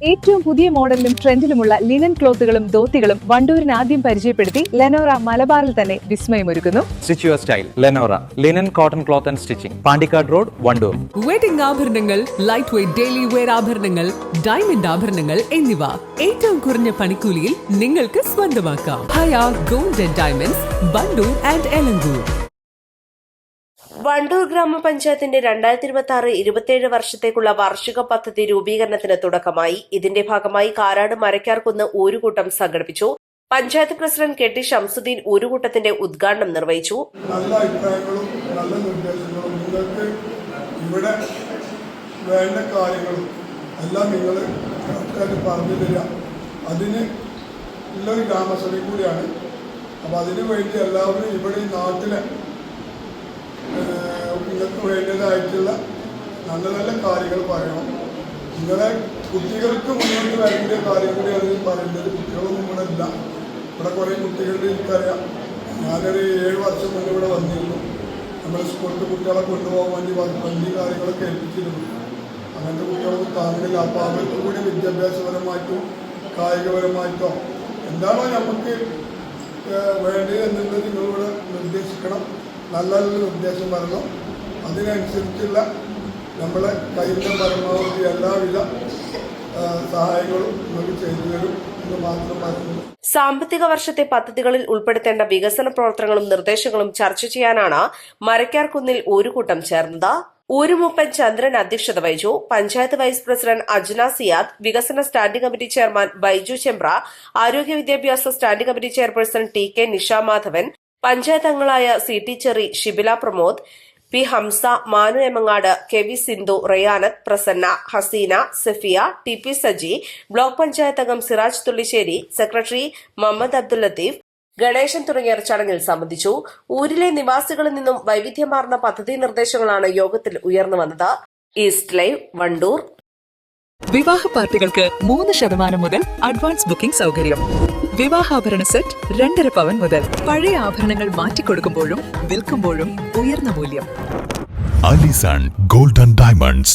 ഏറ്റവും പുതിയ മോഡലിലും ട്രെൻഡിലുമുള്ള ലിനൻ ക്ലോത്തുകളും ധോത്തികളും വണ്ടൂരിന് ആദ്യം പരിചയപ്പെടുത്തി ലെനോറ മലബാറിൽ തന്നെ വിസ്മയമൊരുക്കുന്നു. Stitch your style Lenora linen cotton cloth and stitching, Pandikkad road, Wandoor. Wedding ആഭരണങ്ങൾ, ലൈറ്റ് വെയ്റ്റ് ഡെയിലി വെയർ ആഭരണങ്ങൾ, ഡയമണ്ട് ആഭരണങ്ങൾ എന്നിവ ഏറ്റവും കുറഞ്ഞ പണിക്കൂലിയിൽ നിങ്ങൾക്ക് സ്വന്തമാക്കാം. Haya gold and diamonds, Wandoor and Elankur. Wandoor ഗ്രാമപഞ്ചായത്തിന്റെ 2026-27 വർഷത്തേക്കുള്ള വാർഷിക പദ്ധതി രൂപീകരണത്തിന് തുടക്കമായി. ഇതിന്റെ ഭാഗമായി കാരാട് മരക്കാർകുന്ന് ഊരുകൂട്ടം സംഘടിപ്പിച്ചു. Panchayat president K T Shamsudheen ഊരുകൂട്ടത്തിന്റെ ഉദ്ഘാടനം നിർവഹിച്ചു. നല്ല അഭിപ്രായങ്ങളും നല്ല നിർദ്ദേശങ്ങളും നിങ്ങൾക്ക് ഇവിടെ വേണ്ട കാര്യങ്ങളും എല്ലാം നിങ്ങൾ കറക്റ്റായിട്ട് പറഞ്ഞു തരിക. അതിന് ഉള്ളൊരു ഗ്രാമസഭ കൂടിയാണ്. അപ്പോൾ അതിനു വേണ്ടി എല്ലാവരും ഇവിടെ ഈ നാട്ടിലെ നിങ്ങൾക്ക് വേണ്ടതായിട്ടുള്ള നല്ല നല്ല കാര്യങ്ങൾ പറയണം. നിങ്ങളെ കുട്ടികൾക്ക് മുന്നോട്ട് വരേണ്ട കാര്യം കൂടി അതിൽ പറയുന്നത്. കുട്ടികളൊന്നും ഇവിടെ ഇല്ല. ഇവിടെ കുറേ കുട്ടികളുടെ എനിക്കറിയാം. ഞാനൊരു 7 വർഷം മുന്നേ ഇവിടെ വന്നിരുന്നു. നമ്മുടെ സ്കൂളിൽ കുട്ടികളെ കൊണ്ടുപോകാൻ വേണ്ടി വണ്ടി കാര്യങ്ങളൊക്കെ ഏൽപ്പിച്ചിരുന്നു. അങ്ങനത്തെ കുട്ടികളൊന്നും താങ്ങില്ല. അപ്പോൾ അവർക്ക് കൂടി വിദ്യാഭ്യാസപരമായിട്ടോ കായികപരമായിട്ടോ എന്താണോ നമുക്ക് വേണ്ടത് എന്നുള്ളത് നിങ്ങളിവിടെ നിർദ്ദേശിക്കണം. നല്ല നല്ല നിർദ്ദേശം വരണം. അതിനനുസരിച്ചുള്ള നമ്മളെ കയ്യിലെ പരമാവധി എല്ലാവിധ സഹായങ്ങളും നമുക്ക് ചെയ്തു തരും എന്ന് മാത്രം പറയുന്നു. സാമ്പത്തിക വർഷത്തെ പദ്ധതികളിൽ ഉൾപ്പെടുത്തേണ്ട വികസന പ്രവർത്തനങ്ങളും നിർദ്ദേശങ്ങളും ചർച്ച ചെയ്യാനാണ് മരക്കാർകുന്നിൽ ഊരുകൂട്ടം ചേർന്നത്. ഊരുമൂപ്പൻ ചന്ദ്രൻ അധ്യക്ഷത വഹിച്ചു. പഞ്ചായത്ത് വൈസ് പ്രസിഡന്റ് അജ്ന സിയാദ്, വികസന standing committee chairman Baiju Chembra, ആരോഗ്യ വിദ്യാഭ്യാസ standing committee chairperson T K Nishamadhavan, panchayat അംഗങ്ങളായ C T Cherry, Shibila Pramod, P Hamza, Manu Emangad, K V Sindhu, Rayanath, Prasanna, Haseena, Safiya, T P Saji, block panchayat അംഗം സിറാജ് തുള്ളിശ്ശേരി, സെക്രട്ടറി മുഹമ്മദ് അബ്ദുൽ ലത്തീഫ്, ഗണേശൻ തുടങ്ങിയവർ ചടങ്ങിൽ സംബന്ധിച്ചു. ഊരിലെ നിവാസികളിൽ നിന്നും വൈവിധ്യമാർന്ന പദ്ധതി നിർദ്ദേശങ്ങളാണ് യോഗത്തിൽ ഉയർന്നു വന്നത്. East live, Wandoor. വിവാഹ പാർട്ടികൾക്ക് 3% മുതൽ അഡ്വാൻസ് ബുക്കിംഗ് സൗകര്യം. വിവാഹാഭരണ സെറ്റ് 2.5 പവൻ മുതൽ. പഴയ ആഭരണങ്ങൾ മാറ്റിക്കൊടുക്കുമ്പോഴും വിൽക്കുമ്പോഴും ഉയർന്ന മൂല്യം. Allison gold and diamonds,